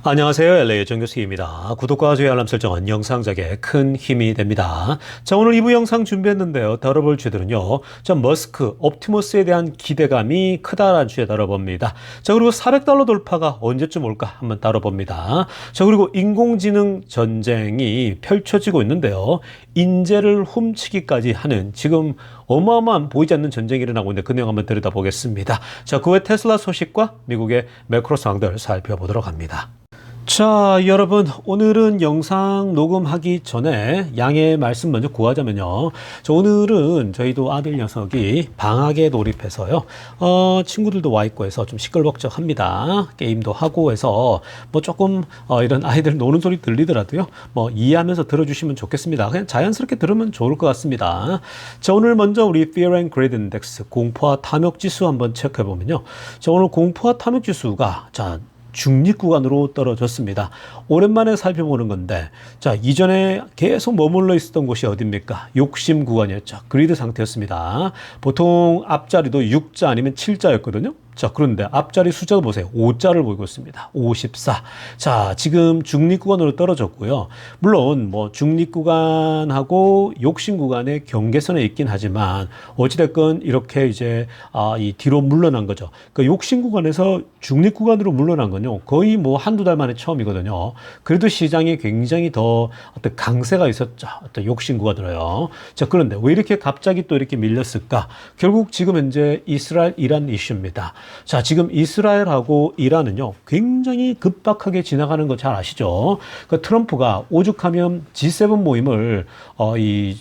안녕하세요. LA의 정교수입니다. 구독과 좋아요 알람 설정은 영상작에 큰 힘이 됩니다. 자, 오늘 2부 영상 준비했는데요. 다뤄볼 주제는요. 자, 머스크, 옵티머스에 대한 기대감이 크다라는 주제 다뤄봅니다. 자, 그리고 $400 돌파가 언제쯤 올까 한번 다뤄봅니다. 자, 그리고 인공지능 전쟁이 펼쳐지고 있는데요. 인재를 훔치기까지 하는 지금 어마어마한 보이지 않는 전쟁이 일어나고 있는데 그 내용 한번 들여다보겠습니다. 자, 그 외 테슬라 소식과 미국의 매크로 상황들 살펴보도록 합니다. 자, 여러분, 오늘은 영상 녹음하기 전에 양해 말씀 먼저 구하자면요. 자, 오늘은 저희도 아들 녀석이 방학에 돌입해서요. 친구들도 와 있고 해서 좀 시끌벅적합니다. 게임도 하고 해서 뭐 조금 이런 아이들 노는 소리 들리더라도요. 뭐 이해하면서 들어주시면 좋겠습니다. 그냥 자연스럽게 들으면 좋을 것 같습니다. 자, 오늘 먼저 우리 Fear and Greed Index 공포와 탐욕 지수 한번 체크해 보면요. 자, 오늘 공포와 탐욕 지수가 중립 구간으로 떨어졌습니다. 오랜만에 살펴보는 건데, 자, 이전에 계속 머물러 있었던 곳이 어딥니까? 욕심 구간이었죠. 그리드 상태였습니다. 보통 앞자리도 6자 아니면 7자였거든요. 자, 그런데 앞자리 숫자도 보세요. 5자를 보이고 있습니다. 54. 자, 지금 중립 구간으로 떨어졌고요. 물론 뭐 중립 구간하고 욕심 구간의 경계선에 있긴 하지만 어찌됐건 이렇게 이제 이 뒤로 물러난 거죠. 그 욕심 구간에서 중립 구간으로 물러난 건요. 거의 뭐 한두 달 만에 처음이거든요. 그래도 시장에 굉장히 더 어떤 강세가 있었죠. 어떤 욕심 구간으로요. 자, 그런데 왜 이렇게 갑자기 또 이렇게 밀렸을까? 결국 지금 현재 이스라엘 이란 이슈입니다. 자, 지금 이스라엘하고 이란은요, 굉장히 급박하게 지나가는 거 잘 아시죠? 그 트럼프가 오죽하면 G7 모임을,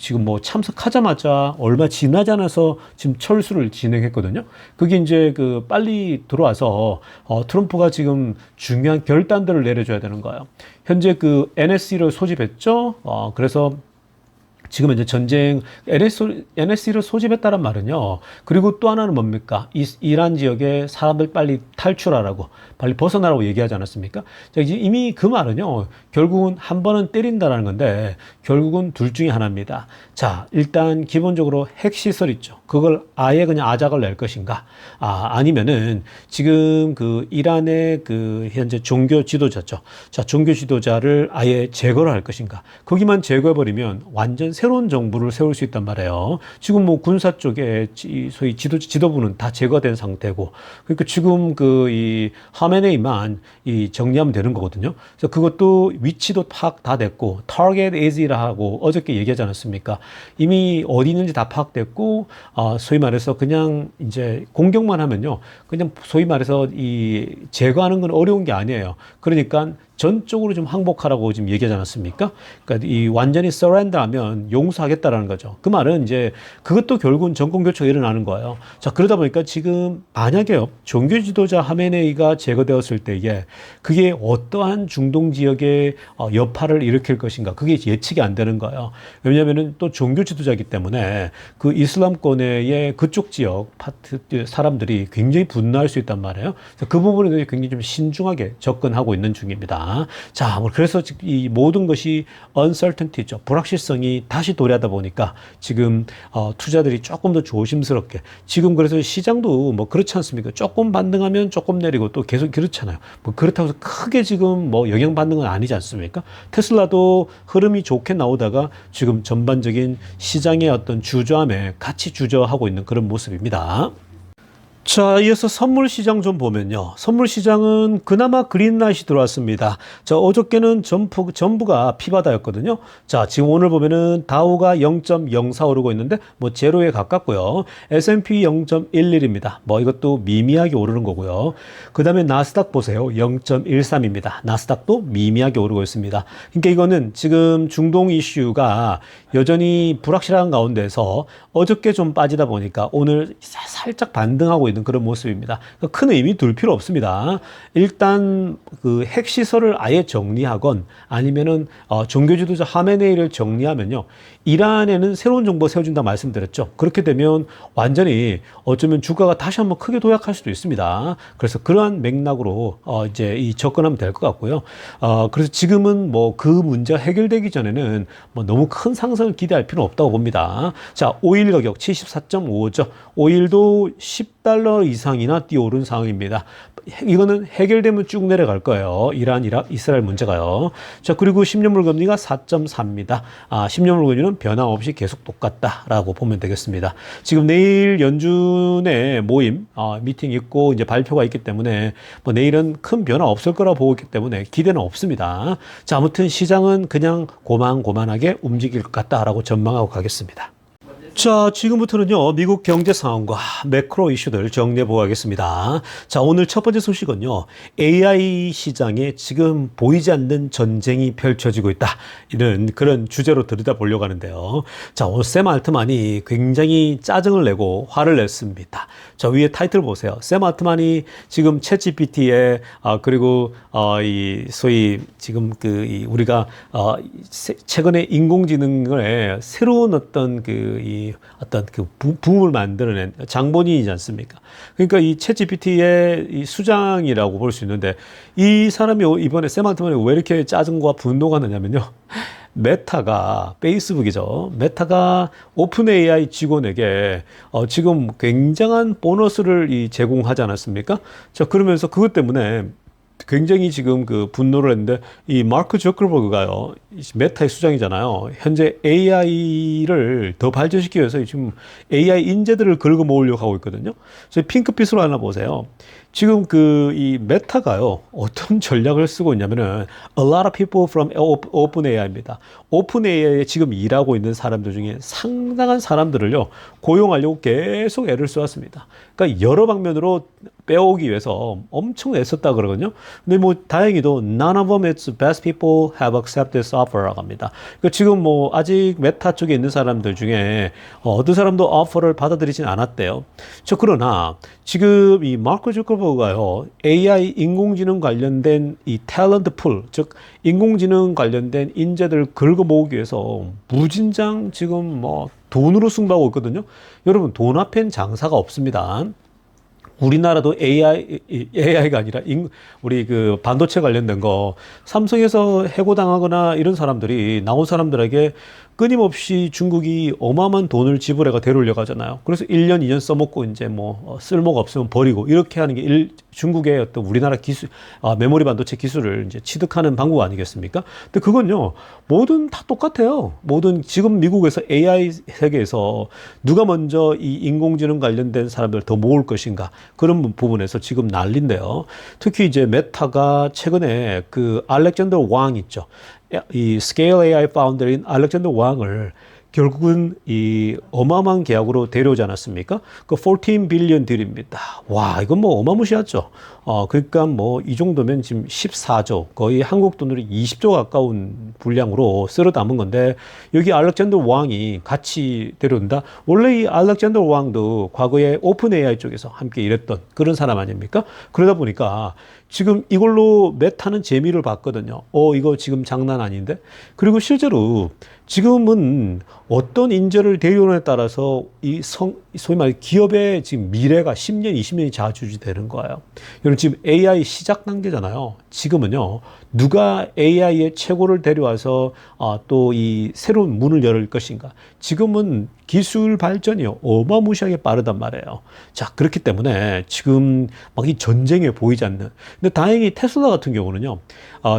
지금 뭐 참석하자마자 얼마 지나지 않아서 지금 철수를 진행했거든요. 그게 이제 빨리 들어와서, 트럼프가 지금 중요한 결단들을 내려줘야 되는 거예요. 현재 NSC를 소집했죠? 그래서 지금 이제 전쟁 NSC를 소집했다는 말은요. 그리고 또 하나는 뭡니까? 이란 지역에 사람들 빨리 탈출하라고, 빨리 벗어나라고 얘기하지 않았습니까? 자, 이제 이미 그 말은요. 결국은 한 번은 때린다라는 건데 결국은 둘 중에 하나입니다. 자, 일단 기본적으로 핵시설 있죠. 그걸 아예 그냥 아작을 낼 것인가? 아니면은 지금 이란의 현재 종교 지도자죠. 자, 종교 지도자를 아예 제거를 할 것인가? 거기만 제거해버리면 완전 새로운 정부를 세울 수 있단 말이에요. 지금 뭐 군사 쪽에 소위 지도부는 다 제거된 상태고, 그러니까 지금 이 하메네이만 정리하면 되는 거거든요. 그래서 그것도 위치도 파악 다 됐고, target is라고 어저께 얘기하지 않았습니까? 이미 어디 있는지 다 파악됐고, 소위 말해서 그냥 이제 공격만 하면요, 그냥 소위 말해서 제거하는 건 어려운 게 아니에요. 그러니까 전적으로 좀 항복하라고 지금 얘기하지 않았습니까? 그러니까 완전히 surrender하면 용서하겠다라는 거죠. 그 말은 이제 그것도 결국은 정권 교체가 일어나는 거예요. 자, 그러다 보니까 지금 만약에요, 종교 지도자 하메네이가 제거되었을 때에 그게 어떠한 중동 지역의 여파를 일으킬 것인가, 그게 예측이 안 되는 거예요. 왜냐하면은 또 종교 지도자이기 때문에 이슬람권의 그쪽 지역 사람들이 굉장히 분노할 수 있단 말이에요. 그래서 그 부분에 대해서 굉장히 좀 신중하게 접근하고 있는 중입니다. 자, 그래서 이 모든 것이 uncertainty죠. 불확실성이 다시 도래하다 보니까 지금 투자들이 조금 더 조심스럽게, 지금 그래서 시장도 뭐 그렇지 않습니까? 조금 반등하면 조금 내리고 또 계속 그렇잖아요. 뭐 그렇다고 해서 크게 지금 뭐 영향받는 건 아니지 않습니까? 테슬라도 흐름이 좋게 나오다가 지금 전반적인 시장의 어떤 주저함에 같이 주저하고 있는 그런 모습입니다. 자, 이어서 선물 시장 좀 보면요. 선물 시장은 그나마 그린라이트이 들어왔습니다. 자, 어저께는 전부가 피바다였거든요. 자, 지금 오늘 보면은 다우가 0.04 오르고 있는데 뭐 제로에 가깝고요. S&P 0.11입니다. 뭐 이것도 미미하게 오르는 거고요. 그 다음에 나스닥 보세요. 0.13입니다. 나스닥도 미미하게 오르고 있습니다. 그러니까 이거는 지금 중동 이슈가 여전히 불확실한 가운데서 어저께 좀 빠지다 보니까 오늘 살짝 반등하고 있는 그런 모습입니다. 큰 의미 둘 필요 없습니다. 일단 핵시설을 아예 정리하건 아니면은 종교 지도자 하메네이를 정리하면요, 이란에는 새로운 정부가 세워진다 말씀드렸죠. 그렇게 되면 완전히 어쩌면 주가가 다시 한번 크게 도약할 수도 있습니다. 그래서 그러한 맥락으로 이제 접근하면 될 것 같고요. 그래서 지금은 뭐 그 문제가 해결되기 전에는 뭐 너무 큰 상승을 기대할 필요는 없다고 봅니다. 자, 오일 가격 74.55죠. 오일도 $10 이상이나 뛰어오른 상황입니다. 이거는 해결되면 쭉 내려갈 거예요. 이란, 이라크, 이스라엘 문제가요. 자, 그리고 10년물 금리가 4.4입니다. 10년물 금리는 변함없이 계속 똑같다라고 보면 되겠습니다. 지금 내일 연준의 모임, 미팅 있고 이제 발표가 있기 때문에 뭐 내일은 큰 변화 없을 거라 보고 있기 때문에 기대는 없습니다. 자, 아무튼 시장은 그냥 고만고만하게 움직일 것 같다라고 전망하고 가겠습니다. 자, 지금부터는요, 미국 경제 상황과 매크로 이슈들 정리해 보겠습니다. 자, 오늘 첫 번째 소식은요, AI 시장에 지금 보이지 않는 전쟁이 펼쳐지고 있다. 이런 그런 주제로 들여다보려고 하는데요. 자, 오늘 샘 알트만이 굉장히 짜증을 내고 화를 냈습니다. 자, 위에 타이틀 보세요. 샘 알트만이 지금 챗GPT에, 그리고, 이, 소위, 지금 우리가, 최근에 인공지능의 새로운 어떤 어떤 붐을 만들어낸 장본인이지 않습니까? 그러니까 이 챗GPT의 이 수장이라고 볼 수 있는데 이 사람이 이번에 샘 알트만이 왜 이렇게 짜증과 분노가 나냐면요. 메타가 페이스북이죠. 메타가 오픈 AI 직원에게 지금 굉장한 보너스를 제공하지 않았습니까? 자, 그러면서 그것 때문에 굉장히 지금 분노를 했는데 이 마크 저커버그가요, 메타의 수장이잖아요. 현재 AI를 더 발전시키기 위해서 지금 AI 인재들을 긁어 모으려고 하고 있거든요. 그래서 핑크빛으로 하나 보세요. 지금 이 메타가요, 어떤 전략을 쓰고 있냐면은 a lot of people from OpenAI입니다. OpenAI에 지금 일하고 있는 사람들 중에 상당한 사람들을요, 고용하려고 계속 애를 쏘았습니다. 그러니까 여러 방면으로 빼오기 위해서 엄청 애썼다 그러거든요. 근데 뭐 다행히도 none of them its best people have accepted this offer라고 합니다. 그러니까 지금 뭐 아직 메타 쪽에 있는 사람들 중에 어떤 사람도 오퍼를 받아들이진 않았대요. 그러나 지금 이 마크 주커버그가요, AI 인공지능 관련된 이 탤런트 풀, 즉 인공지능 관련된 인재들을 긁어 모으기 위해서 무진장 지금 뭐 돈으로 승부하고 있거든요. 여러분, 돈 앞엔 장사가 없습니다. 우리나라도 AI가 아니라 우리 반도체 관련된 거 삼성에서 해고당하거나 이런 사람들이 나온 사람들에게 끊임없이 중국이 어마어마한 돈을 지불해가 데려오려고 하잖아요. 그래서 1년, 2년 써먹고 이제 뭐 쓸모가 없으면 버리고 이렇게 하는 게 중국의 어떤 우리나라 기술, 메모리 반도체 기술을 이제 취득하는 방법 아니겠습니까? 근데 그건요, 뭐든 다 똑같아요. 뭐든 지금 미국에서 AI 세계에서 누가 먼저 이 인공지능 관련된 사람들을 더 모을 것인가, 그런 부분에서 지금 난리인데요. 특히 이제 메타가 최근에 알렉산더 왕 있죠. 이 스케일 AI 파운더인 알렉산더 왕을 결국은 이 어마어마한 계약으로 데려오지 않았습니까? 14 빌리언 딜입니다. 와, 이건 뭐 어마무시하죠. 그러니까 뭐 이 정도면 지금 14조, 거의 한국 돈으로 20조 가까운 분량으로 쓸어 담은 건데, 여기 알렉산더 왕이 같이 데려온다? 원래 이 알렉산더 왕도 과거에 오픈 AI 쪽에서 함께 일했던 그런 사람 아닙니까? 그러다 보니까 지금 이걸로 메타는 재미를 봤거든요. 이거 지금 장난 아닌데? 그리고 실제로 지금은 어떤 인재를 데려오느냐에 따라서 소위 말해 기업의 지금 미래가 10년, 20년이 좌지우지되는 거예요. 여러분, 지금 AI 시작 단계잖아요. 지금은요, 누가 AI의 최고를 데려와서 또 이 새로운 문을 열 것인가. 지금은 기술 발전이요, 어마무시하게 빠르단 말이에요. 자, 그렇기 때문에 지금 막 이 전쟁에 보이지 않는. 근데 다행히 테슬라 같은 경우는요,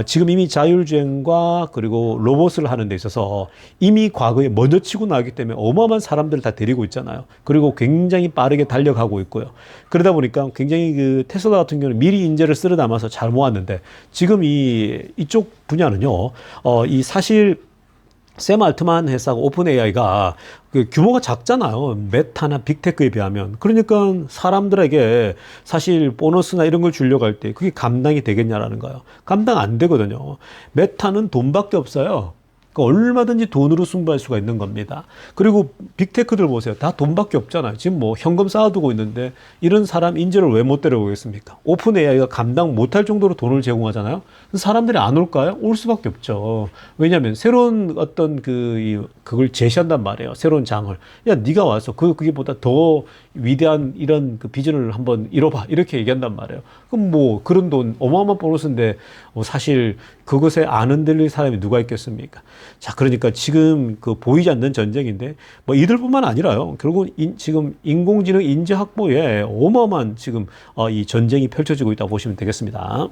지금 이미 자율주행과 그리고 로봇을 하는 데 있어서 이미 과거에 먼저 치고 나기 때문에 어마어마한 사람들을 다 데리고 있잖아요. 그리고 굉장히 빠르게 달려가고 있고요. 그러다 보니까 굉장히 테슬라 같은 경우는 미리 인재를 쓸어 담아서 잘 모았는데, 지금 이쪽 분야는요, 사실 샘 알트만 회사가 오픈 AI가 규모가 작잖아요. 메타나 빅테크에 비하면. 그러니까 사람들에게 사실 보너스나 이런 걸 주려고 할 때 그게 감당이 되겠냐라는 거예요. 감당 안 되거든요. 메타는 돈밖에 없어요. 그러니까 얼마든지 돈으로 승부할 수가 있는 겁니다. 그리고 빅테크들 보세요. 다 돈밖에 없잖아요. 지금 뭐 현금 쌓아두고 있는데 이런 사람 인재를 왜 못 데려오겠습니까? 오픈 AI가 감당 못할 정도로 돈을 제공하잖아요. 사람들이 안 올까요? 올 수밖에 없죠. 왜냐하면 새로운 어떤 그걸 제시한단 말이에요. 새로운 장을. 야, 네가 와서 그게보다 더 위대한 이런 비전을 한번 이뤄봐. 이렇게 얘기한단 말이에요. 그럼 뭐 그런 돈 어마어마한 보너스인데 사실 그것에 안 흔들릴 사람이 누가 있겠습니까? 자, 그러니까 지금 그 보이지 않는 전쟁인데 뭐 이들뿐만 아니라요. 결국은 지금 인공지능 인재 확보에 어마어마한 지금 이 전쟁이 펼쳐지고 있다고 보시면 되겠습니다.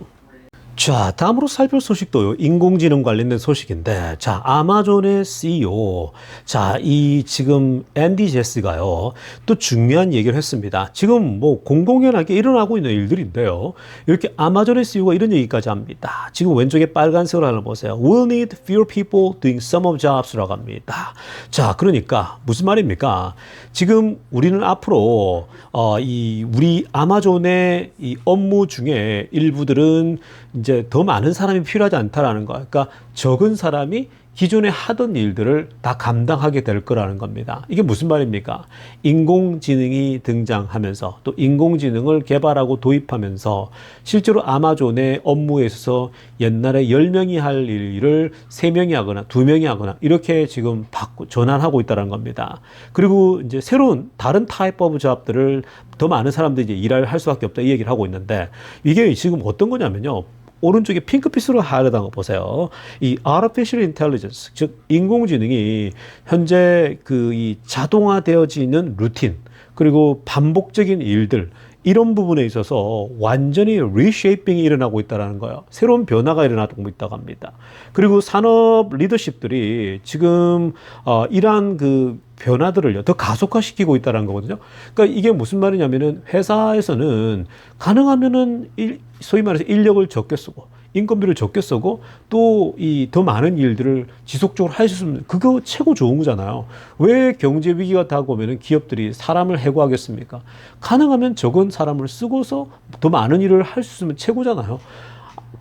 자, 다음으로 살펴볼 소식도 인공지능 관련된 소식인데, 자, 아마존의 CEO, 자, 이 지금 앤디 제스가요, 또 중요한 얘기를 했습니다. 지금 뭐 공공연하게 일어나고 있는 일들인데요. 이렇게 아마존의 CEO가 이런 얘기까지 합니다. 지금 왼쪽에 빨간색으로 하나 보세요. We'll need fewer people doing some of jobs라고 합니다. 자, 그러니까 무슨 말입니까? 지금 우리는 앞으로 우리 아마존의 이 업무 중에 일부들은 이제 더 많은 사람이 필요하지 않다라는 거. 그러니까 적은 사람이 기존에 하던 일들을 다 감당하게 될 거라는 겁니다. 이게 무슨 말입니까? 인공지능이 등장하면서 또 인공지능을 개발하고 도입하면서 실제로 아마존의 업무에 있어서 옛날에 10명이 할 일을 3명이 하거나 2명이 하거나 이렇게 지금 전환하고 있다는 겁니다. 그리고 이제 새로운 다른 타입 오브 잡들을 더 많은 사람들이 이제 일을 할 수밖에 없다 이 얘기를 하고 있는데 이게 지금 어떤 거냐면요. 오른쪽에 핑크빛으로 하려던 거 보세요. 이 artificial intelligence, 즉 인공지능이 현재 이 자동화되어지는 루틴 그리고 반복적인 일들 이런 부분에 있어서 완전히 reshaping이 일어나고 있다는 거예요. 새로운 변화가 일어나고 있다고 합니다. 그리고 산업 리더십들이 지금 이러한 그 변화들을요, 더 가속화시키고 있다는 거거든요. 그러니까 이게 무슨 말이냐면은 회사에서는 가능하면은 소위 말해서 인력을 적게 쓰고 인건비를 적게 쓰고 또 이 더 많은 일들을 지속적으로 할 수 있으면 그거 최고 좋은 거잖아요. 왜 경제 위기가 다가오면은 기업들이 사람을 해고하겠습니까? 가능하면 적은 사람을 쓰고서 더 많은 일을 할 수 있으면 최고잖아요.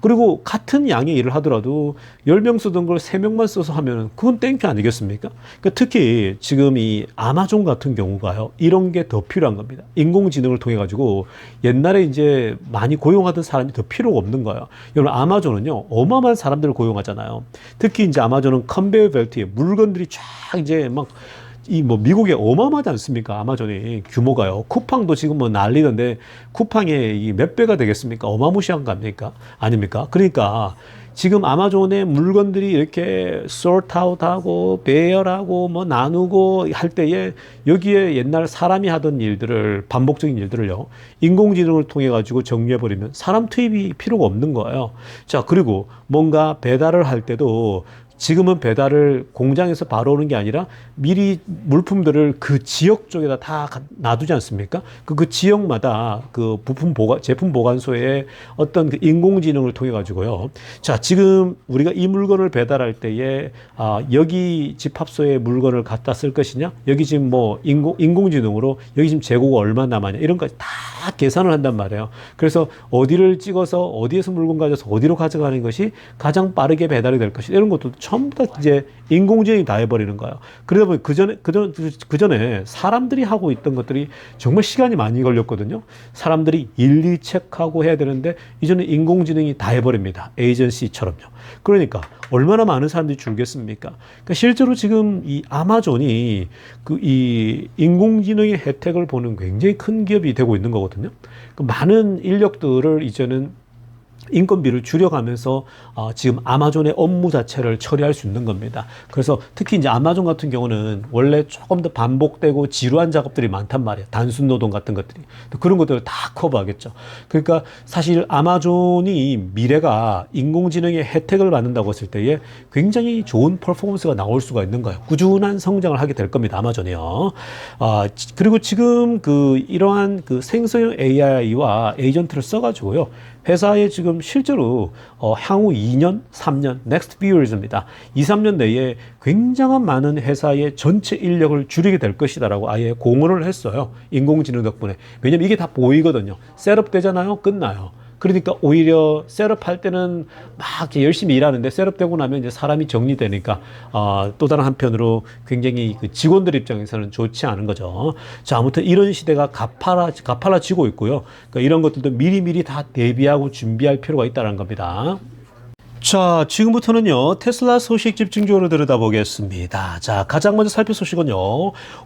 그리고 같은 양의 일을 하더라도 10명 쓰던 걸 3명만 써서 하면 그건 땡큐 아니겠습니까? 그러니까 특히 지금 이 아마존 같은 경우가요, 이런 게 더 필요한 겁니다. 인공지능을 통해 가지고 옛날에 이제 많이 고용하던 사람이 더 필요가 없는 거예요. 여러분, 아마존은요, 어마어마한 사람들을 고용하잖아요. 특히 이제 아마존은 컨베이어 벨트에 물건들이 쫙 이제 막 미국에 어마어마하지 않습니까? 아마존이 규모가요. 쿠팡도 지금 뭐 난리던데 쿠팡의 이 몇 배가 되겠습니까? 어마무시한 거 아닙니까? 아닙니까? 그러니까 지금 아마존의 물건들이 이렇게 sort out 하고 배열하고 뭐 나누고 할 때에 여기에 옛날 사람이 하던 일들을 반복적인 일들을요. 인공지능을 통해 가지고 정리해 버리면 사람 투입이 필요가 없는 거예요. 자, 그리고 뭔가 배달을 할 때도 지금은 배달을 공장에서 바로 오는 게 아니라 미리 물품들을 그 지역 쪽에다 다 놔두지 않습니까? 그 지역마다 그 제품 보관소에 어떤 그 인공지능을 통해 가지고요. 자, 지금 우리가 이 물건을 배달할 때에 여기 집합소에 물건을 갖다 쓸 것이냐? 여기 지금 뭐 인공지능으로 여기 지금 재고가 얼마 남았냐? 이런 것까지 다 계산을 한단 말이에요. 그래서 어디를 찍어서 어디에서 물건 가져서 어디로 가져가는 것이 가장 빠르게 배달이 될 것이다. 이런 것도 전부 다 이제 인공지능이 다 해버리는 거예요. 그러다 보니 그 전에 사람들이 하고 있던 것들이 정말 시간이 많이 걸렸거든요. 사람들이 일일이 체크하고 해야 되는데 이제는 인공지능이 다 해버립니다. 에이전시처럼요. 그러니까 얼마나 많은 사람들이 줄겠습니까? 그러니까 실제로 지금 이 아마존이 이 인공지능의 혜택을 보는 굉장히 큰 기업이 되고 있는 거거든요. 많은 인력들을 이제는 인건비를 줄여가면서 지금 아마존의 업무 자체를 처리할 수 있는 겁니다. 그래서 특히 이제 아마존 같은 경우는 원래 조금 더 반복되고 지루한 작업들이 많단 말이에요. 단순 노동 같은 것들이. 그런 것들을 다 커버하겠죠. 그러니까 사실 아마존이 미래가 인공지능의 혜택을 받는다고 했을 때에 굉장히 좋은 퍼포먼스가 나올 수가 있는 거예요. 꾸준한 성장을 하게 될 겁니다. 아마존이요. 그리고 지금 이러한 생성형 AI와 에이전트를 써가지고요. 회사에 지금 실제로 향후 2년, 3년, next few years입니다. 2, 3년 내에 굉장한 많은 회사의 전체 인력을 줄이게 될 것이다라고 아예 공언을 했어요. 인공지능 덕분에. 왜냐면 이게 다 보이거든요. 셋업 되잖아요. 끝나요. 그러니까 오히려 셋업할 때는 막 열심히 일하는데 셋업되고 나면 이제 사람이 정리되니까 또 다른 한편으로 굉장히 직원들 입장에서는 좋지 않은 거죠. 자, 아무튼 이런 시대가 가팔라지고 있고요. 그러니까 이런 것들도 미리미리 다 대비하고 준비할 필요가 있다는 겁니다. 자, 지금부터는요, 테슬라 소식 집중적으로 들여다보겠습니다. 자, 가장 먼저 살필 소식은요,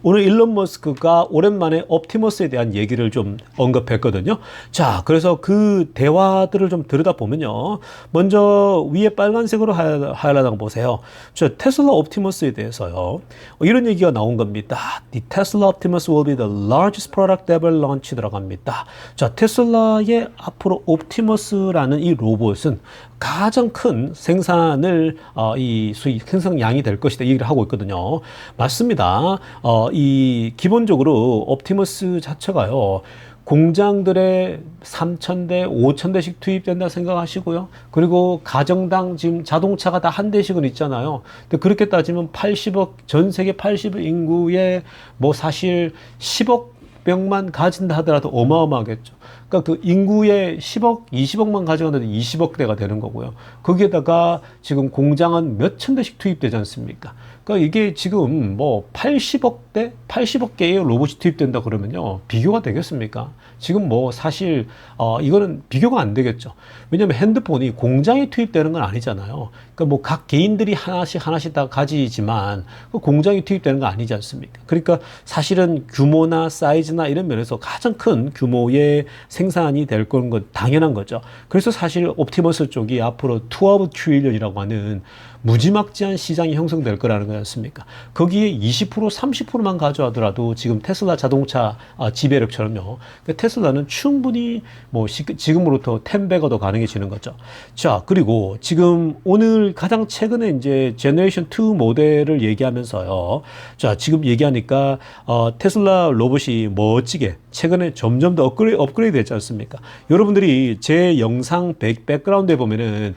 오늘 일론 머스크가 오랜만에 옵티머스에 대한 얘기를 좀 언급했거든요. 자, 그래서 그 대화들을 좀 들여다보면요, 먼저 위에 빨간색으로 하이라이트한 거 보세요. 저 테슬라 옵티머스에 대해서요, 이런 얘기가 나온 겁니다. The Tesla Optimus will be the largest product ever launched.라고 합니다. 자, 테슬라의 앞으로 옵티머스라는 이 로봇은 가장 큰 생산을 이 수익 생산량이 될 것이다 이 얘기를 하고 있거든요. 맞습니다. 이 기본적으로 옵티머스 자체가요. 공장들에 3,000대, 5,000대씩 투입된다 생각하시고요. 그리고 가정당 지금 자동차가 다 한 대씩은 있잖아요. 근데 그렇게 따지면 80억, 전 세계 80억 인구의 뭐 사실 10억 명만 가진다 하더라도 어마어마하겠죠. 그러니까 그 인구의 10억, 20억만 가져가는데 20억 대가 되는 거고요. 거기에다가 지금 공장은 몇천 대씩 투입되지 않습니까? 그러니까 이게 지금 뭐 80억 대, 80억 개의 로봇이 투입된다 그러면요. 비교가 되겠습니까? 지금 뭐 사실 이거는 비교가 안 되겠죠. 왜냐하면 핸드폰이 공장에 투입되는 건 아니잖아요. 그러니까 뭐 각 개인들이 하나씩 다 가지지만 그 공장에 투입되는 건 아니지 않습니까? 그러니까 사실은 규모나 사이즈나 이런 면에서 가장 큰 규모의 생산이 될 건 당연한 거죠. 그래서 사실 옵티머스 쪽이 앞으로 12 트릴리언이라고 하는 무지막지한 시장이 형성될 거라는 거지 않습니까? 거기에 20%, 30%만 가져가더라도 지금 테슬라 자동차 지배력처럼요. 그 테슬라는 충분히 뭐 지금으로부터 10배가 더 가능해지는 거죠. 자, 그리고 지금 오늘 가장 최근에 이제 제너레이션 2 모델을 얘기하면서요. 자, 지금 얘기하니까 테슬라 로봇이 멋지게 최근에 점점 더 업그레이드 됐지 않습니까? 여러분들이 제 영상 백그라운드에 보면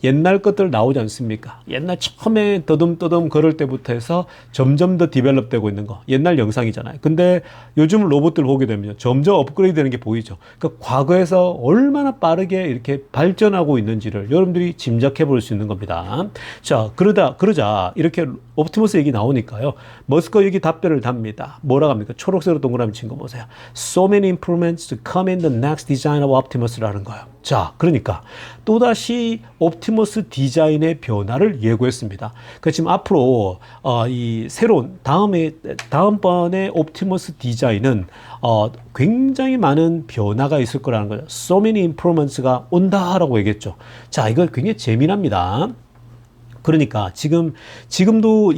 옛날 것들 나오지 않습니까? 옛날 처음에 더듬더듬 걸을 때부터 해서 점점 더 디벨롭되고 있는 거. 옛날 영상이잖아요. 근데 요즘 로봇들 보게 되면 점점 업그레이드 되는 게 보이죠. 그러니까 과거에서 얼마나 빠르게 이렇게 발전하고 있는지를 여러분들이 짐작해 볼 수 있는 겁니다. 자, 그러자 이렇게 옵티머스 얘기 나오니까요. 머스크 여기 답변을 답니다. 뭐라고 합니까? 초록색으로 동그라미 친 거 보세요. So many improvements to come in the next design of Optimus라는 거예요. 자, 그러니까 또다시 옵티머스 디자인의 변화를 예고했습니다. 그러니까 지금 앞으로 이 새로운 다음번에 옵티머스 디자인은 굉장히 많은 변화가 있을 거라는 거죠. So many improvements가 온다라고 얘기했죠. 자, 이거 굉장히 재미납니다. 그러니까 지금도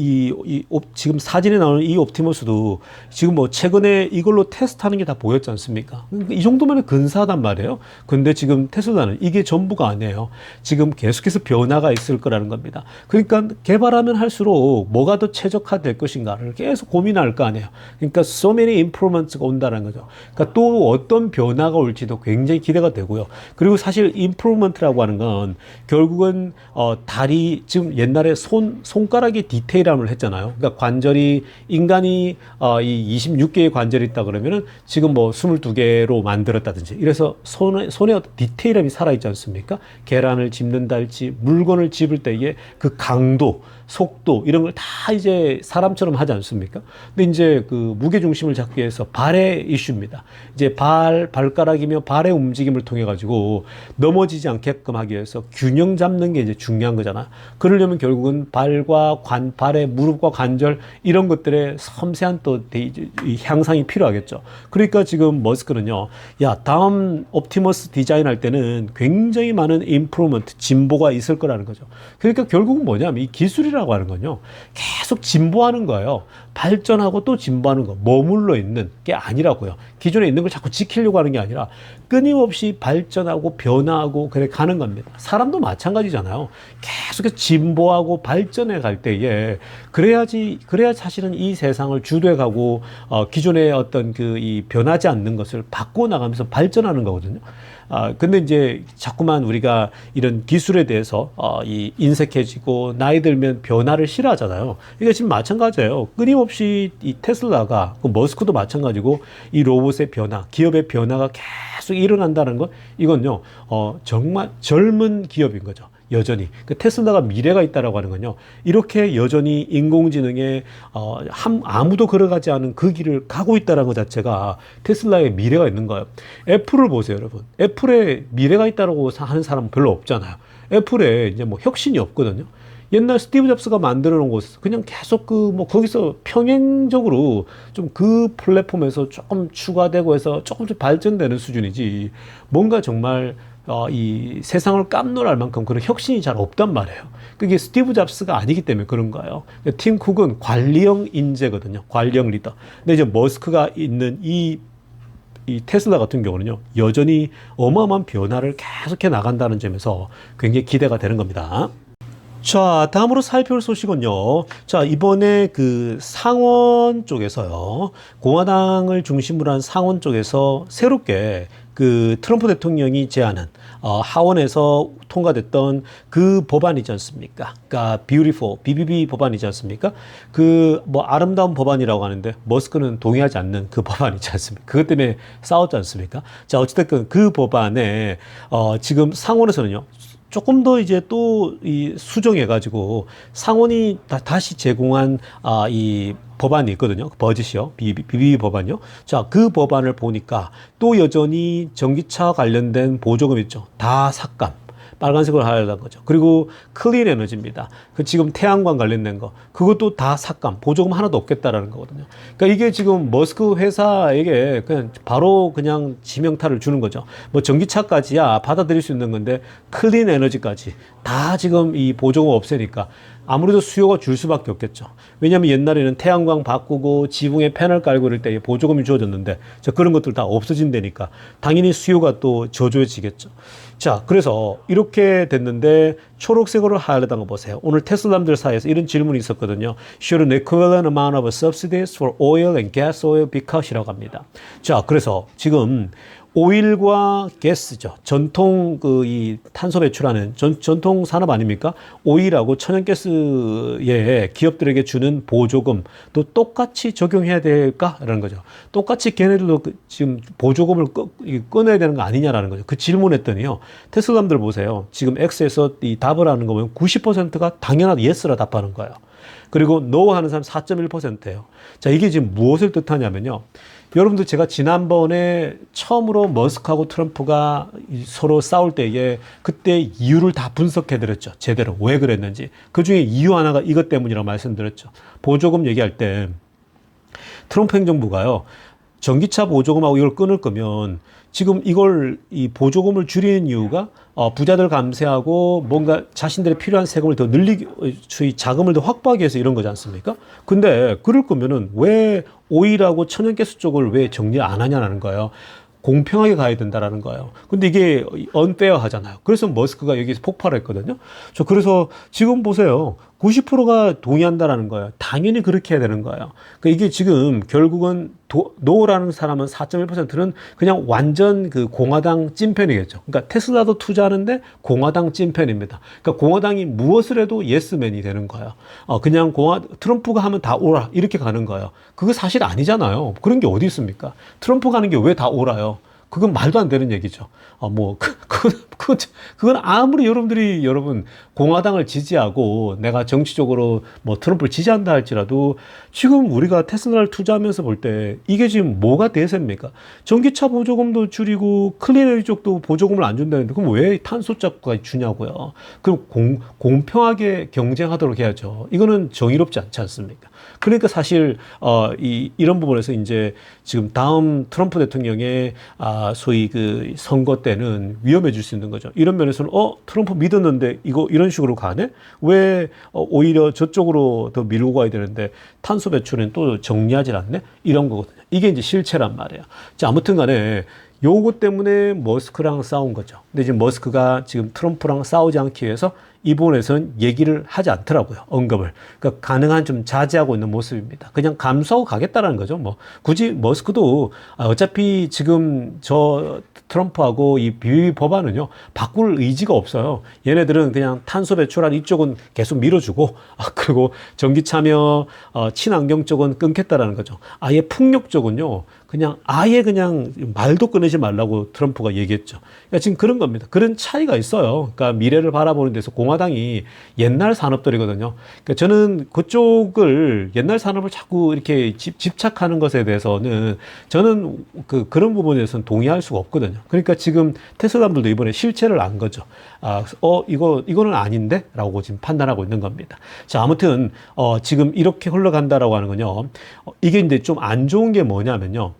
지금 사진에 나오는 이 옵티머스도 지금 뭐 최근에 이걸로 테스트하는 게 다 보였지 않습니까? 이 정도면 근사하단 말이에요. 근데 지금 테슬라는 이게 전부가 아니에요. 지금 계속해서 변화가 있을 거라는 겁니다. 그러니까 개발하면 할수록 뭐가 더 최적화될 것인가를 계속 고민할 거 아니에요. 그러니까 so many improvements가 온다는 거죠. 그러니까 또 어떤 변화가 올지도 굉장히 기대가 되고요. 그리고 사실 improvement라고 하는 건 결국은 다리 지금 옛날에 손가락의 디테일함을 했잖아요. 그러니까 관절이 인간이 이 26개의 관절이 있다 그러면은 지금 뭐 22개로 만들었다든지 이래서 손에 어떤 디테일함이 살아있지 않습니까? 계란을 집는달지 물건을 집을 때의 그 강도, 속도 이런 걸 다 이제 사람처럼 하지 않습니까? 근데 이제 그 무게 중심을 잡기 위해서 발의 이슈입니다. 이제 발가락이며 발의 움직임을 통해 가지고 넘어지지 않게끔 하기 위해서 균형 잡는 게 이제 중요한 거잖아. 그러려면 결국은 발의 무릎과 관절 이런 것들의 섬세한 또 향상이 필요하겠죠. 그러니까 지금 머스크는요, 야, 다음 옵티머스 디자인할 때는 굉장히 많은 임프루먼트, 진보가 있을 거라는 거죠. 그러니까 결국은 뭐냐면 이 기술이라고 하는 건요, 계속 진보하는 거예요. 발전하고 또 진보하는 거, 머물러 있는 게 아니라고요. 기존에 있는 걸 자꾸 지키려고 하는 게 아니라 끊임없이 발전하고 변화하고 그래 가는 겁니다. 사람도 마찬가지잖아요. 계속해서 진보하고 발전해 갈 때에 그래야 사실은 이 세상을 주도해 가고 기존의 어떤 이 변하지 않는 것을 바꿔 나가면서 발전하는 거거든요. 근데 이제 자꾸만 우리가 이런 기술에 대해서 인색해지고 나이 들면 변화를 싫어하잖아요. 이게 지금 마찬가지예요. 끊임없이 이 테슬라가 그 머스크도 마찬가지고 이 로봇의 변화, 기업의 변화가 계속 일어난다는 건 이건요 정말 젊은 기업인 거죠. 여전히 그 테슬라가 미래가 있다라고 하는 건요. 이렇게 여전히 인공지능에 아무도 걸어가지 않은 그 길을 가고 있다는 것 자체가 테슬라의 미래가 있는 거예요. 애플을 보세요, 여러분. 애플에 미래가 있다라고 하는 사람은 별로 없잖아요. 애플에 이제 뭐 혁신이 없거든요. 옛날 스티브 잡스가 만들어 놓은 곳 그냥 계속 그 뭐 거기서 평행적으로 좀 그 플랫폼에서 조금 추가되고 해서 조금씩 발전되는 수준이지 뭔가 정말 이 세상을 깜놀할 만큼 그런 혁신이 잘 없단 말이에요. 그게 스티브 잡스가 아니기 때문에 그런 거예요. 팀 쿡은 관리형 인재거든요. 관리형 리더. 근데 이제 머스크가 있는 이 테슬라 같은 경우는요, 여전히 어마어마한 변화를 계속해 나간다는 점에서 굉장히 기대가 되는 겁니다. 자, 다음으로 살펴볼 소식은요. 자, 이번에 그 상원 쪽에서요. 공화당을 중심으로 한 상원 쪽에서 새롭게 그 트럼프 대통령이 제안한 하원에서 통과됐던 그 법안이지 않습니까? 그러니까 beautiful, BBB 법안이지 않습니까? 그 뭐 아름다운 법안이라고 하는데 머스크는 동의하지 않는 그 법안이지 않습니까? 그것 때문에 싸웠지 않습니까? 자, 어찌됐든 그 법안에 지금 상원에서는요. 조금 더 이제 또 이 수정해가지고 상원이 다시 제공한 이 법안이 있거든요. 버짓이요. BBB 법안이요. 자, 그 법안을 보니까 또 여전히 전기차 관련된 보조금 있죠. 다 삭감. 빨간색으로 하려는 거죠. 그리고 클린 에너지입니다. 그 지금 태양광 관련된 거. 그것도 다 삭감. 보조금 하나도 없겠다라는 거거든요. 그러니까 이게 지금 머스크 회사에게 그냥 바로 그냥 지명타를 주는 거죠. 뭐 전기차까지야 받아들일 수 있는 건데 클린 에너지까지 다 지금 이 보조금 없애니까 아무래도 수요가 줄 수밖에 없겠죠. 왜냐하면 옛날에는 태양광 바꾸고 지붕에 패널 깔고 이럴 때 보조금이 주어졌는데 그런 것들 다 없어진다니까 당연히 수요가 또 저조해지겠죠. 자, 그래서 이렇게 됐는데 초록색으로 하려던 거 보세요. 오늘 테슬라들 사이에서 이런 질문이 있었거든요. Should an equivalent amount of subsidies for oil and gas oil be cut이라고 합니다. 자, 그래서 지금 오일과 가스죠. 전통 그 이 탄소 배출하는 전통 산업 아닙니까? 오일하고 천연가스에 기업들에게 주는 보조금 또 똑같이 적용해야 될까라는 거죠. 똑같이 걔네들도 지금 보조금을 끊어야 되는 거 아니냐라는 거죠. 그 질문했더니요. 테슬라들 보세요. 지금 X에서 이 답을 하는 거 보면 90%가 당연한 예스라 답하는 거예요. 그리고 no 하는 사람 4.1%예요. 자, 이게 지금 무엇을 뜻하냐면요. 여러분들 제가 지난번에 처음으로 머스크하고 트럼프가 서로 싸울 때에 그때 이유를 다 분석해 드렸죠. 제대로 왜 그랬는지. 그 중에 이유 하나가 이것 때문이라고 말씀드렸죠. 보조금 얘기할 때 트럼프 행정부가요. 전기차 보조금하고 이걸 끊을 거면 지금 이걸 이 보조금을 줄이는 이유가 부자들 감세하고 뭔가 자신들의 필요한 세금을 더 늘리기, 자금을 더 확보하기 위해서 이런 거지 않습니까? 근데 그럴 거면은 왜 오일하고 천연가스 쪽을 왜 정리 안 하냐는 거예요. 공평하게 가야 된다라는 거예요. 근데 이게 unfair 하잖아요. 그래서 머스크가 여기서 폭발했거든요. 그래서 지금 보세요. 90%가 동의한다라는 거예요. 당연히 그렇게 해야 되는 거예요. 그러니까 이게 지금 결국은 노라는 사람은 4.1%는 그냥 완전 그 공화당 찐팬이겠죠. 그러니까 테슬라도 투자하는데 공화당 찐팬입니다. 그러니까 공화당이 무엇을 해도 예스맨이 되는 거예요. 그냥 트럼프가 하면 다 오라 이렇게 가는 거예요. 그거 사실 아니잖아요. 그런 게 어디 있습니까? 트럼프가 하는 게 왜 다 오라요? 그건 말도 안 되는 얘기죠. 그건 아무리 여러분, 공화당을 지지하고 내가 정치적으로 뭐 트럼프를 지지한다 할지라도 지금 우리가 테슬라를 투자하면서 볼 때 이게 지금 뭐가 대세입니까? 전기차 보조금도 줄이고 클린에너지 쪽도 보조금을 안 준다는데 그럼 왜 탄소값까지 주냐고요? 그럼 공평하게 경쟁하도록 해야죠. 이거는 정의롭지 않지 않습니까? 그러니까 사실 이런 부분에서 이제 지금 다음 트럼프 대통령의 소위 그 선거 때는 위험해질 수 있는 거죠. 이런 면에서는 트럼프 믿었는데 이런 식으로 가네? 왜 오히려 저쪽으로 더 밀고 가야 되는데 탄소 배출은 또 정리하지 않네? 이런 거거든요. 이게 이제 실체란 말이에요. 자, 아무튼 간에 요거 때문에 머스크랑 싸운 거죠. 근데 지금 머스크가 지금 트럼프랑 싸우지 않기 위해서 이 부분에서는 얘기를 하지 않더라고요. 언급을. 그러니까 가능한 좀 자제하고 있는 모습입니다. 그냥 감수하고 가겠다라는 거죠. 뭐 굳이 머스크도 어차피 지금 저 트럼프하고 이 BBB 법안은요. 바꿀 의지가 없어요. 얘네들은 그냥 탄소 배출한 이쪽은 계속 밀어주고 그리고 전기차며 친환경 쪽은 끊겠다라는 거죠. 아예 풍력 쪽은요. 그냥 아예 그냥 말도 꺼내지 말라고 트럼프가 얘기했죠. 그러니까 지금 그런 겁니다. 그런 차이가 있어요. 그러니까 미래를 바라보는 데서 공화당이 옛날 산업들이거든요. 그러니까 저는 그쪽을 옛날 산업을 자꾸 이렇게 집착하는 것에 대해서는 저는 그런 부분에서는 동의할 수가 없거든요. 그러니까 지금 테슬라들도 이번에 실체를 안 거죠. 이거는 아닌데? 라고 지금 판단하고 있는 겁니다. 자, 아무튼, 지금 이렇게 흘러간다라고 하는 건요. 이게 이제 좀 안 좋은 게 뭐냐면요.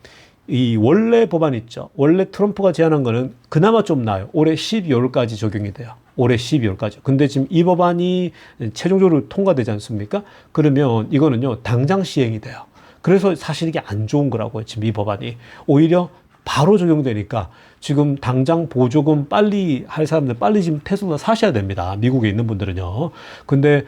이 원래 법안 있죠. 원래 트럼프가 제안한 거는 그나마 좀 나아요. 올해 12월까지 적용이 돼요. 올해 12월까지. 근데 지금 이 법안이 최종적으로 통과되지 않습니까? 그러면 이거는요, 당장 시행이 돼요. 그래서 사실 이게 안 좋은 거라고요. 지금 이 법안이. 오히려 바로 적용되니까 지금 당장 보조금 빨리 할 사람들 빨리 지금 테슬라 사셔야 됩니다. 미국에 있는 분들은요. 근데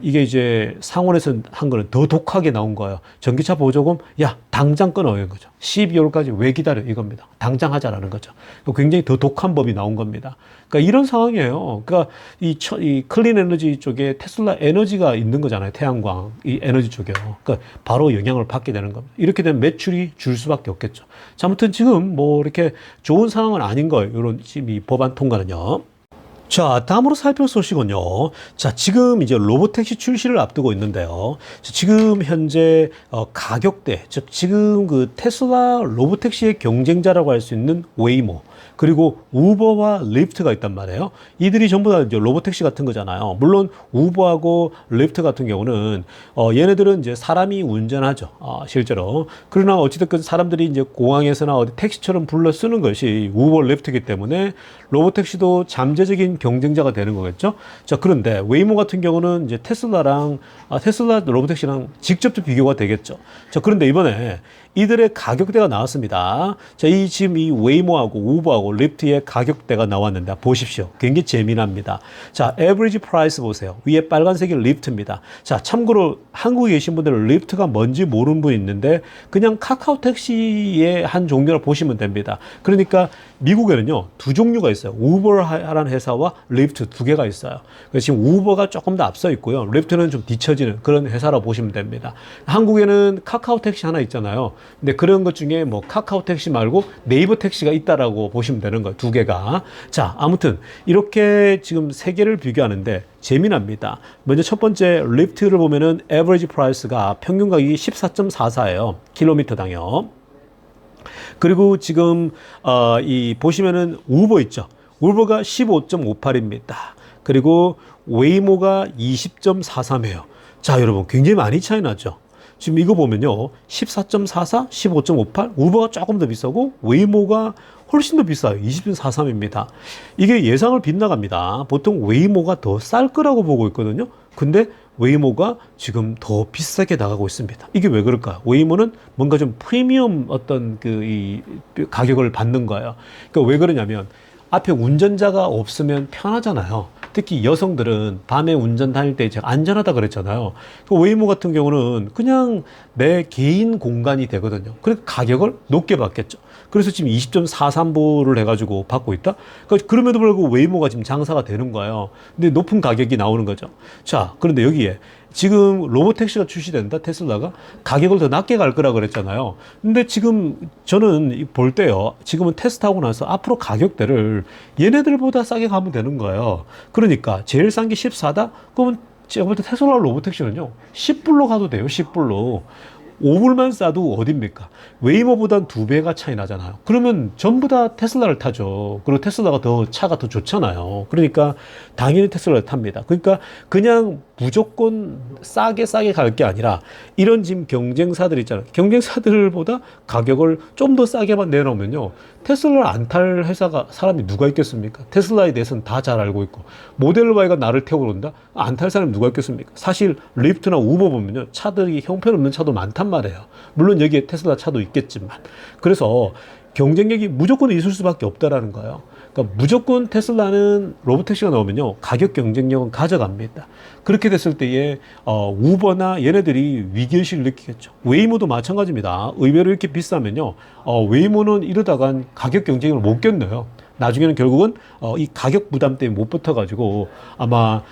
이게 이제 상원에서 한 거는 더 독하게 나온 거예요. 전기차 보조금 야 당장 끊어요 거죠. 12월까지 왜 기다려 이겁니다. 당장 하자라는 거죠. 굉장히 더 독한 법이 나온 겁니다. 그러니까 이런 상황이에요. 그러니까 이 클린 에너지 쪽에 테슬라 에너지가 있는 거잖아요. 태양광 이 에너지 쪽에요. 그러니까 바로 영향을 받게 되는 겁니다. 이렇게 되면 매출이 줄 수밖에 없겠죠. 자, 아무튼 지금 뭐 이렇게 좋은 상황은 아닌 거예요. 이런 지금 이 법안 통과는요. 자, 다음으로 살펴볼 소식은요. 자, 지금 이제 로보택시 출시를 앞두고 있는데요. 지금 현재 가격대, 즉 지금 그 테슬라 로보택시의 경쟁자라고 할 수 있는 웨이모, 그리고 우버와 리프트가 있단 말이에요. 이들이 전부 다 이제 로보택시 같은 거잖아요. 물론 우버하고 리프트 같은 경우는 얘네들은 이제 사람이 운전하죠. 실제로. 그러나 어찌됐든 사람들이 이제 공항에서나 어디 택시처럼 불러 쓰는 것이 우버 리프트이기 때문에 로보택시도 잠재적인 경쟁자가 되는 거겠죠. 자, 그런데 웨이모 같은 경우는 이제 테슬라 로보택시랑 직접적 비교가 되겠죠. 자, 그런데 이번에 이들의 가격대가 나왔습니다. 자, 지금 이 웨이모하고 우버하고 리프트의 가격대가 나왔는데 보십시오. 굉장히 재미납니다. 자, 에버리지 프라이스 보세요. 위에 빨간색이 리프트입니다. 자, 참고로 한국에 계신 분들은 리프트가 뭔지 모르는 분이 있는데 그냥 카카오 택시의 한 종류로 보시면 됩니다. 그러니까 미국에는요, 두 종류가 있어요. 우버라는 회사와 리프트 두 개가 있어요. 그래서 지금 우버가 조금 더 앞서 있고요. 리프트는 좀 뒤처지는 그런 회사라고 보시면 됩니다. 한국에는 카카오 택시 하나 있잖아요. 근데 그런 것 중에 뭐 카카오 택시 말고 네이버 택시가 있다라고 보시면 되는 거예요. 두 개가. 자, 아무튼 이렇게 지금 세 개를 비교하는데 재미납니다. 먼저 첫 번째 리프트를 보면은 에버리지 프라이스가 평균 가격이 14.44예요. 킬로미터당요. 그리고 지금 이 보시면은 우버 있죠. 우버가 15.58입니다. 그리고 웨이모가 20.43이에요. 자, 여러분 굉장히 많이 차이 나죠. 지금 이거 보면요. 14.44, 15.58, 우버가 조금 더 비싸고 웨이모가 훨씬 더 비싸요. 20.43입니다. 이게 예상을 빗나갑니다. 보통 웨이모가 더 쌀 거라고 보고 있거든요. 근데 웨이모가 지금 더 비싸게 나가고 있습니다. 이게 왜 그럴까요? 웨이모는 뭔가 좀 프리미엄 어떤 이 가격을 받는 거예요. 그러니까 왜 그러냐면 앞에 운전자가 없으면 편하잖아요. 특히 여성들은 밤에 운전 다닐 때 제가 안전하다 그랬잖아요. 그 웨이모 같은 경우는 그냥 내 개인 공간이 되거든요. 그래서 가격을 높게 받겠죠. 그래서 지금 20.43불을 해가지고 받고 있다? 그럼에도 불구하고 웨이모가 지금 장사가 되는 거예요. 근데 높은 가격이 나오는 거죠. 자, 그런데 여기에 지금 로보택시가 출시된다, 테슬라가 가격을 더 낮게 갈 거라 그랬잖아요. 근데 지금 저는 볼 때요, 지금은 테스트하고 나서 앞으로 가격대를 얘네들보다 싸게 가면 되는 거예요. 그러니까 제일 싼 게 14다? 그러면 제가 볼 때 테슬라 로보택시는요 10불로 가도 돼요. 10불로 5불만 싸도 어딥니까? 웨이모보단 2배가 차이 나잖아요. 그러면 전부 다 테슬라를 타죠. 그리고 테슬라가 차가 더 좋잖아요. 그러니까 당연히 테슬라를 탑니다. 그러니까 그냥 무조건 싸게 갈 게 아니라 이런 지금 경쟁사들 있잖아요. 경쟁사들보다 가격을 좀 더 싸게만 내놓으면요. 테슬라를 안 탈 회사가 사람이 누가 있겠습니까? 테슬라에 대해서는 다 잘 알고 있고 모델 Y가 나를 태우러 온다? 안 탈 사람이 누가 있겠습니까? 사실 리프트나 우버 보면요. 차들이 형편없는 차도 많단 말이에요. 물론 여기에 테슬라 차도 있겠지만. 그래서 경쟁력이 무조건 있을 수밖에 없다라는 거예요. 그러니까 무조건 테슬라는 로보택시가 나오면요. 가격 경쟁력은 가져갑니다. 그렇게 됐을 때에 우버나 얘네들이 위기의식을 느끼겠죠. 웨이모도 마찬가지입니다. 의외로 이렇게 비싸면요. 웨이모는 이러다간 가격 경쟁을 못 견뎌요. 나중에는 결국은 이 가격 부담 때문에 못 붙어가지고 아마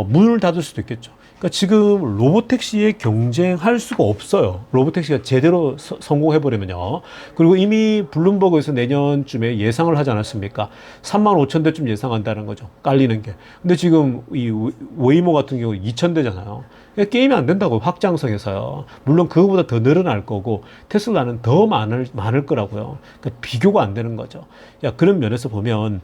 문을 닫을 수도 있겠죠. 그러니까 지금 로보택시에 경쟁할 수가 없어요. 로보택시가 제대로 성공해버리면요. 그리고 이미 블룸버그에서 내년쯤에 예상을 하지 않았습니까? 3만 5천 대쯤 예상한다는 거죠. 깔리는 게. 근데 지금 이 웨이모 같은 경우 2천 대잖아요. 그러니까 게임이 안 된다고 확장성에서요. 물론 그거보다 더 늘어날 거고 테슬라는 더 많을 거라고요. 그러니까 비교가 안 되는 거죠. 야, 그런 면에서 보면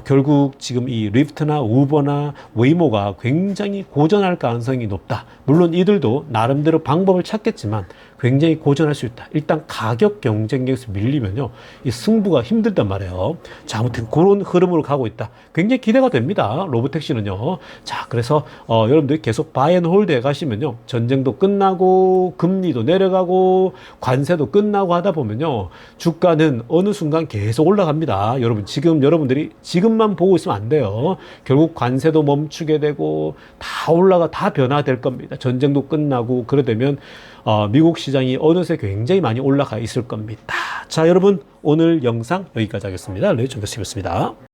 결국 지금 이 리프트나 우버나 웨이모가 굉장히 고전할 가능성이 높다. 물론 이들도 나름대로 방법을 찾겠지만 굉장히 고전할 수 있다. 일단 가격 경쟁력에서 밀리면요, 이 승부가 힘들단 말이에요. 자, 아무튼 그런 흐름으로 가고 있다. 굉장히 기대가 됩니다. 로보택시는요. 자, 그래서 여러분들이 계속 바이앤홀드에 가시면요, 전쟁도 끝나고 금리도 내려가고 관세도 끝나고 하다 보면요, 주가는 어느 순간 계속 올라갑니다. 여러분, 여러분들이 지금만 보고 있으면 안 돼요. 결국 관세도 멈추게 되고 다 올라가, 다 변화될 겁니다. 전쟁도 끝나고 그러되면 미국 시장이 어느새 굉장히 많이 올라가 있을 겁니다. 자, 여러분, 오늘 영상 여기까지 하겠습니다. 네, 좀 뵙겠습니다.